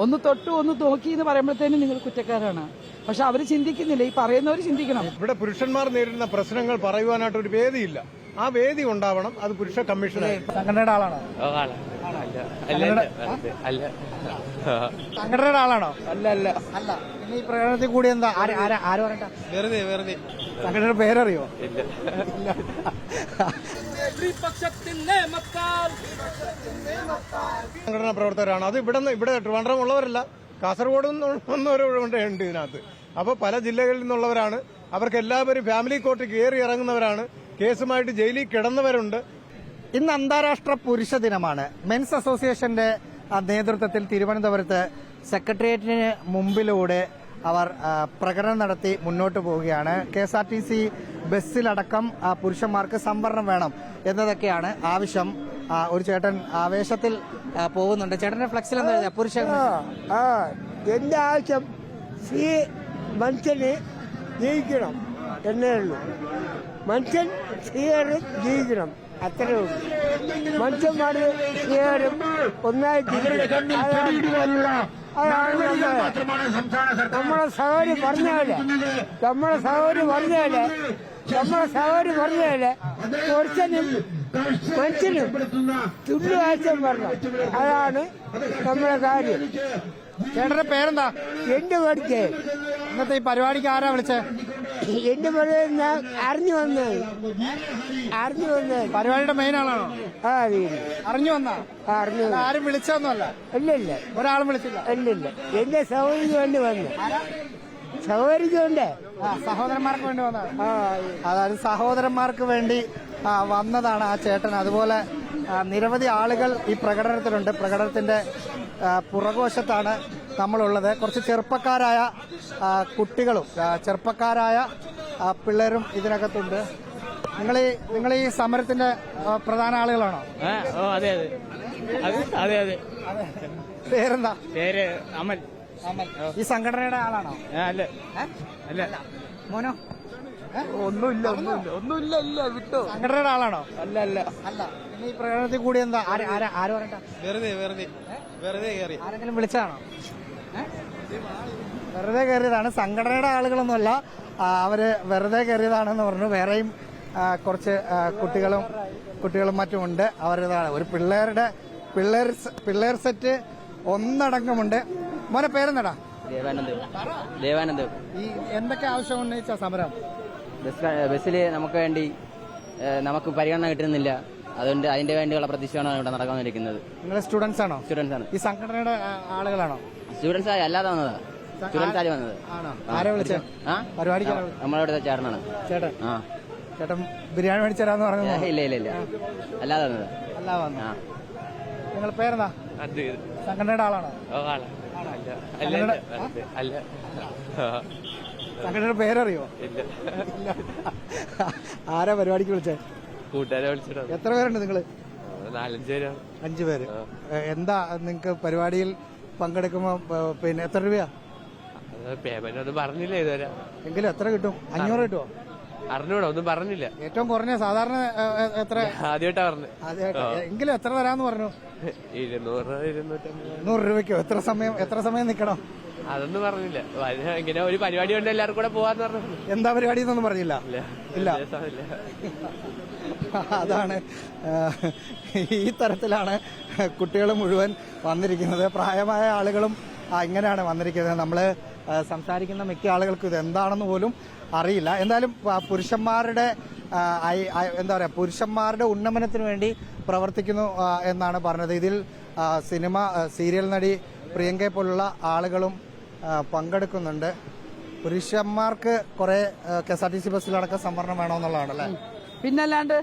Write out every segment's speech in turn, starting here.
ഒന്ന് തൊട്ടു ഒന്ന് നോക്കി എന്ന് പറയുമ്പോഴത്തേനും നിങ്ങൾ കുറ്റക്കാരാണ്. പക്ഷെ അവർ ചിന്തിക്കുന്നില്ല, ഈ പറയുന്നവർ ചിന്തിക്കണം. ഇവിടെ പുരുഷന്മാർ നേരിടുന്ന പ്രശ്നങ്ങൾ പറയുവാനായിട്ട് ഒരു വേദിയില്ല. ആ വേദി ഉണ്ടാവണം. അത് പുരുഷ കമ്മീഷനായി. സംഘടനയുടെ ആളാണോ? സംഘടനയുടെ ആളാണോ? അല്ല അല്ല അല്ല. പിന്നെ ഈ പ്രകടനത്തിൽ കൂടി എന്താ ആര് പറയണ്ട? വെറുതെ വെറുതെ. സംഘടനയുടെ പേരറിയോ? ഇല്ല. സംഘടനാ പ്രവർത്തകരാണ്. അത് ഇവിടെ ട്രിവാൻഡ്രം ഉള്ളവരല്ല, കാസർഗോഡ് നിന്നുള്ളവരുണ്ട് ഇതിനകത്ത്. അപ്പോൾ പല ജില്ലകളിൽ നിന്നുള്ളവരാണ്. അവർക്ക് എല്ലാവരും ഫാമിലി കോർട്ടിൽ കയറി ഇറങ്ങുന്നവരാണ്. കേസുമായിട്ട് ജയിലിൽ കിടന്നവരുണ്ട്. ഇന്ന് അന്താരാഷ്ട്ര പുരുഷ ദിനമാണ്. മെൻസ് അസോസിയേഷന്റെ നേതൃത്വത്തിൽ തിരുവനന്തപുരത്ത് സെക്രട്ടേറിയറ്റിന് മുമ്പിലൂടെ അവർ പ്രകടനം നടത്തി മുന്നോട്ട് പോവുകയാണ്. KSRTC ബസ്സിലടക്കം പുരുഷന്മാർക്ക് സംവരണം വേണം എന്നതൊക്കെയാണ് ആവശ്യം. ഒരു ചേട്ടൻ ആവേശത്തിൽ പോകുന്നുണ്ട്. ചേട്ടന്റെ ഫ്ലെക്സിൽ എന്താ പുരുഷ? എന്റെ ആവശ്യം മനുഷ്യന് ജീവിക്കണം എന്നേ ഉള്ളൂ. മനുഷ്യൻ സ്ത്രീകൾ ജീവിക്കണം, അത്രേ ഉള്ളൂ. മനുഷ്യന്മാര് സ്ത്രീകളും ഒന്നായി നമ്മളെ സഹോദരി പറഞ്ഞാല് പുരുഷനും മനുഷ്യനും തുല്യാവശ്യം പറഞ്ഞു. അതാണ് നമ്മളെ കാര്യം. ചേട്ടന്റെ പേരെന്താ? എന്റെ പഠിച്ചേ. ഇന്നത്തെ ഈ പരിപാടിക്ക് ആരാ വിളിച്ചേ? എന്റെ പേര് ഞാൻ അറിഞ്ഞു വന്നത്. പരിപാടിയുടെ മെയിൻ ആളാണോ? അറിഞ്ഞു വന്നാ? അറിഞ്ഞു. ആരും വിളിച്ചൊന്നുമല്ല? ഇല്ല. ഒരാളും വിളിച്ചില്ല? ഇല്ല. എന്റെ സഹോദരിക്ക് വേണ്ടി വന്നു. സഹോദരിക്ക് വേണ്ടേ? സഹോദരന്മാർക്ക് വേണ്ടി വന്ന, അതായത് സഹോദരന്മാർക്ക് വേണ്ടി വന്നതാണ് ആ ചേട്ടൻ. അതുപോലെ നിരവധി ആളുകൾ ഈ പ്രകടനത്തിലുണ്ട്. പ്രകടനത്തിന്റെ പുറകുവശത്താണ് നമ്മളുള്ളത്. കുറച്ച് ചെറുപ്പക്കാരായ കുട്ടികളും ചെറുപ്പക്കാരായ പിള്ളേരും ഇതിനകത്തുണ്ട്. നിങ്ങൾ ഈ സമരത്തിന്റെ പ്രധാന ആളുകളാണോ? അതെ. പേരെന്താ? പേര് അമൽ. ഈ സംഘടനയുടെ ആളാണോ? അല്ല. മോനോ? ഒന്നുമില്ല വിട്ടോ. സംഘടനയുടെ ആളാണോ? അല്ല. പിന്നെ ഈ പ്രകടനത്തിൽ കൂടി എന്താ ആര് പറയണ്ട? വെറുതെ കയറി. ആരെങ്കിലും വിളിച്ചതാണോ? വെറുതെ കയറിയതാണ്. സംഘടനയുടെ ആളുകളൊന്നുമല്ല, അവര് വെറുതെ കയറിയതാണെന്ന് പറഞ്ഞു. വേറെയും കുറച്ച് കുട്ടികളും മറ്റുമുണ്ട്. അവരുതാണ് ഒരു പിള്ളേർ സെറ്റ് ഒന്നടങ്കമുണ്ട്. മോനെ പേരെന്നടാ? ദേവാനന്ദ്. ഈ എന്തൊക്കെ ആവശ്യം ഉന്നയിച്ച സമരം? ബസ്സില് നമുക്ക് വേണ്ടി നമുക്ക് പരിഗണന കിട്ടുന്നില്ല. അതുകൊണ്ട് അതിന്റെ വേണ്ടിയുള്ള പ്രതിഷേധമാണ് ഇവിടെ നടക്കാനിരിക്കുന്നത്. നിങ്ങൾ സ്റ്റുഡൻസ് ആണോ? സ്റ്റുഡൻസ് ആണ്. ഈ സംഘടനയുടെ ആളുകളാണോ? സ്റ്റുഡൻസ് ആയി അല്ലാതെ വന്നതാ. സ്റ്റുഡൻസ് ആയി വന്നത്. ആരെ വിളിച്ചേ? പരിപാടിക്ക് നമ്മളിവിടെ ചേട്ടനാണ്. ചേട്ടൻ ബിരിയാണി മേടിച്ചരാന്ന് പറഞ്ഞു? ഇല്ല. അല്ലാതെ വന്നത്. അല്ലാതെ വന്നു. നിങ്ങൾ പേരെന്താ? സംഘടനയുടെ ആളാണോ? സംഘടനയുടെ പേരറിയോ? ഇല്ല. ആരാ പരിപാടിക്ക് വിളിച്ചേ? കൂട്ടുകാരെ വിളിച്ചിട്ട്. എത്ര പേരുണ്ട് നിങ്ങള്? 4-5 പേരാണ്. 5 പേര്. എന്താ നിങ്ങക്ക് പരിപാടിയിൽ പങ്കെടുക്കുമ്പോ പിന്നെ എത്ര രൂപയാ? പേയ്മെന്റ് ഒന്നും പറഞ്ഞില്ല ഇതുവരെ. എങ്കിലും എത്ര കിട്ടും? 500 കിട്ടുമോ? അറിഞ്ഞൂടാ, ഒന്നും പറഞ്ഞില്ല. ഏറ്റവും കുറഞ്ഞ സാധാരണ എത്ര? ആദ്യമായിട്ടാ പറഞ്ഞു. എങ്കിലും എത്ര തരാന്ന് പറഞ്ഞു? 200 രൂപയ്ക്കോ? എത്ര സമയം നിക്കണം? അതൊന്നും പറഞ്ഞില്ല. ഇങ്ങനെ ഒരു പരിപാടി കൊണ്ട് എല്ലാവർക്കും കൂടെ പോവാന്ന് പറഞ്ഞു. എന്താ പരിപാടി എന്നൊന്നും പറഞ്ഞില്ല? ഇല്ല. അതാണ് ഈ തരത്തിലാണ് കുട്ടികൾ മുഴുവൻ വന്നിരിക്കുന്നത്. പ്രായമായ ആളുകളും ഇങ്ങനെയാണ് വന്നിരിക്കുന്നത്. നമ്മൾ സംസാരിക്കുന്ന മിക്ക ആളുകൾക്കും ഇത് എന്താണെന്ന് പോലും അറിയില്ല. എന്തായാലും പുരുഷന്മാരുടെ പുരുഷന്മാരുടെ ഉന്നമനത്തിന് വേണ്ടി പ്രവർത്തിക്കുന്നു എന്നാണ് പറഞ്ഞത്. ഇതിൽ സീരിയൽ നടി പ്രിയങ്കയെ പോലുള്ള ആളുകളും പങ്കെടുക്കുന്നുണ്ട്. പുരുഷന്മാർക്ക് കുറെ KSRTC ബസ്സിലടക്കം സംവരണം വേണമെന്നുള്ളതാണല്ലേ? പിന്നല്ലാണ്ട്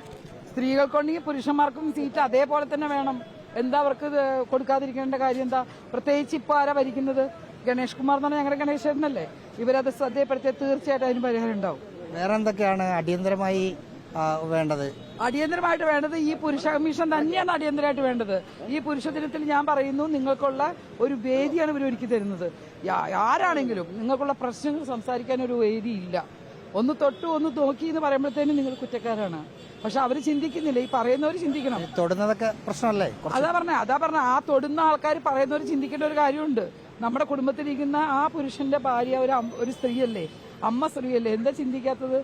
സ്ത്രീകൾക്കുണ്ടെങ്കിൽ പുരുഷന്മാർക്കും സീറ്റ് അതേപോലെ തന്നെ വേണം. എന്താ അവർക്ക് കൊടുക്കാതിരിക്കേണ്ട കാര്യം എന്താ? പ്രത്യേകിച്ച് ഇപ്പൊ ആരാ ഭരിക്കുന്നത്? ഗണേഷ് കുമാർ എന്ന് പറഞ്ഞാൽ ഞങ്ങളുടെ ഗണേശനല്ലേ. ഇവരത് ശ്രദ്ധയപ്പെടുത്തിയാൽ തീർച്ചയായിട്ടും അതിന് പരിഹാരം ഉണ്ടാവും. വേറെ എന്തൊക്കെയാണ് അടിയന്തരമായി വേണ്ടത്? അടിയന്തരമായിട്ട് വേണ്ടത് ഈ പുരുഷ കമ്മീഷൻ തന്നെയാണ് അടിയന്തരമായിട്ട് വേണ്ടത്. ഈ പുരുഷ ദിനത്തിൽ ഞാൻ പറയുന്നു, നിങ്ങൾക്കുള്ള ഒരു വേദിയാണ് ഇവർ ഒരുക്കി തരുന്നത്. ആരാണെങ്കിലും നിങ്ങൾക്കുള്ള പ്രശ്നങ്ങൾ സംസാരിക്കാൻ ഒരു വേദിയില്ല. ഒന്ന് തൊട്ടു ഒന്ന് നോക്കി എന്ന് പറയുമ്പോഴത്തേനും നിങ്ങൾ കുറ്റക്കാരാണ്. പക്ഷെ അവർ ചിന്തിക്കുന്നില്ല, ഈ പറയുന്നവർ ചിന്തിക്കണം. തൊടുന്നതൊക്കെ പ്രശ്നമല്ലേ? അതാ പറഞ്ഞ ആ തൊടുന്ന ആൾക്കാർ പറയുന്നവർ ചിന്തിക്കേണ്ട ഒരു കാര്യമുണ്ട്. നമ്മുടെ കുടുംബത്തിലിരിക്കുന്ന ആ പുരുഷന്റെ ഭാര്യ ഒരു സ്ത്രീയല്ലേ, അമ്മ സ്ത്രീയല്ലേ, എന്താ ചിന്തിക്കാത്തത്?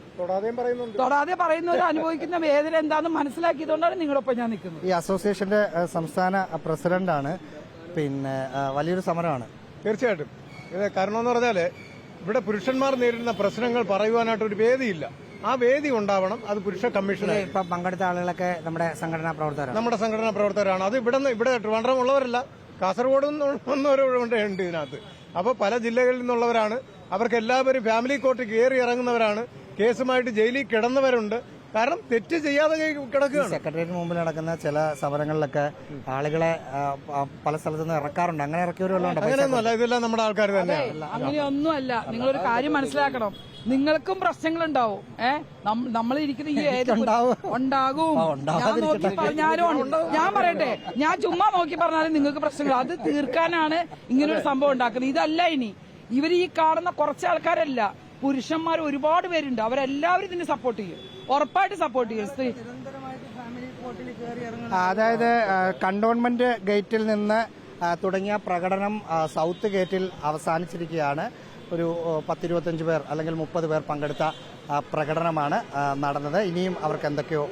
തൊടാതെ പറയുന്നവർ അനുഭവിക്കുന്ന വേദന എന്താണെന്ന് മനസ്സിലാക്കിയതുകൊണ്ടാണ് നിങ്ങളൊപ്പം ഞാൻ നിൽക്കുന്നത്. ഈ അസോസിയേഷന്റെ സംസ്ഥാന പ്രസിഡന്റാണ്. പിന്നെ വലിയൊരു സമരമാണ്. തീർച്ചയായിട്ടും ഇത് കാരണം എന്ന് പറഞ്ഞാല് ഇവിടെ പുരുഷന്മാർ നേരിടുന്ന പ്രശ്നങ്ങൾ പറയുവാനായിട്ട് ഒരു വേദിയില്ല. ആ വേദി ഉണ്ടാവണം. അത് പുരുഷ കമ്മീഷന് ഇപ്പൊ പങ്കെടുത്ത ആളുകളൊക്കെ നമ്മുടെ സംഘടനാ പ്രവർത്തകരാണ്. അത് ഇവിടെ ട്രിവാൻഡ്രം ഉള്ളവരല്ല, കാസർഗോഡ് നിന്നുള്ളവരുണ്ട് ഇതിനകത്ത്. അപ്പോൾ പല ജില്ലകളിൽ നിന്നുള്ളവരാണ്. അവർക്ക് എല്ലാവരും ഫാമിലി കോർട്ട് കയറി ഇറങ്ങുന്നവരാണ്. കേസുമായിട്ട് ജയിലിൽ കിടന്നവരുണ്ട്. കാരണം തെറ്റ് ചെയ്യാതെ കിടക്കുകയാണ്. സെക്രട്ടേറിയറ്റിന് മുമ്പിൽ നടക്കുന്ന ചില സമരങ്ങളിലൊക്കെ ആളുകളെ പല സ്ഥലത്തുനിന്ന് ഇറക്കാറുണ്ട്. അങ്ങനെ ഇറക്കിയവരുണ്ട്. അങ്ങനെയൊന്നുമല്ല, ഇതെല്ലാം നമ്മുടെ ആൾക്കാർ തന്നെയാണ്. അങ്ങനെയൊന്നുമല്ല. നിങ്ങളൊരു കാര്യം മനസ്സിലാക്കണം, നിങ്ങൾക്കും പ്രശ്നങ്ങളുണ്ടാവും. നമ്മളിരിക്കുന്ന ഈ ഉണ്ടാകും. ഞാൻ പറയട്ടെ, ഞാൻ ചുമ്മാ നോക്കി പറഞ്ഞാലും നിങ്ങൾക്ക് പ്രശ്നങ്ങൾ അത് തീർക്കാനാണ് ഇങ്ങനൊരു സംഭവം ഉണ്ടാക്കുന്നത്. ഇതല്ല ഇവർ ഈ കാണുന്ന കുറച്ച് ആൾക്കാരല്ല, പുരുഷന്മാർ ഒരുപാട് പേരുണ്ട്. അവരെല്ലാവരും ഇതിനെ സപ്പോർട്ട് ചെയ്യും, ഉറപ്പായിട്ട് സപ്പോർട്ട് ചെയ്യും. സ്ത്രീ അതായത് കണ്ടോൺമെന്റ് ഗേറ്റിൽ നിന്ന് തുടങ്ങിയ പ്രകടനം സൗത്ത് ഗേറ്റിൽ അവസാനിച്ചിരിക്കുകയാണ്. ഒരു 10-25 പേർ അല്ലെങ്കിൽ 30 പേർ പങ്കെടുത്ത പ്രകടനമാണ് നടന്നത്. ഇനിയും അവർക്ക് എന്തൊക്കെയോ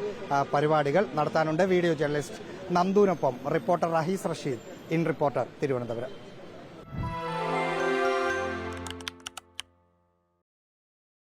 പരിപാടികൾ നടത്താനുണ്ട്. വീഡിയോ ജേർണലിസ്റ്റ് നന്ദുവിനൊപ്പം reporter Rahees Rasheed, in reporter, Thiruvananthapuram.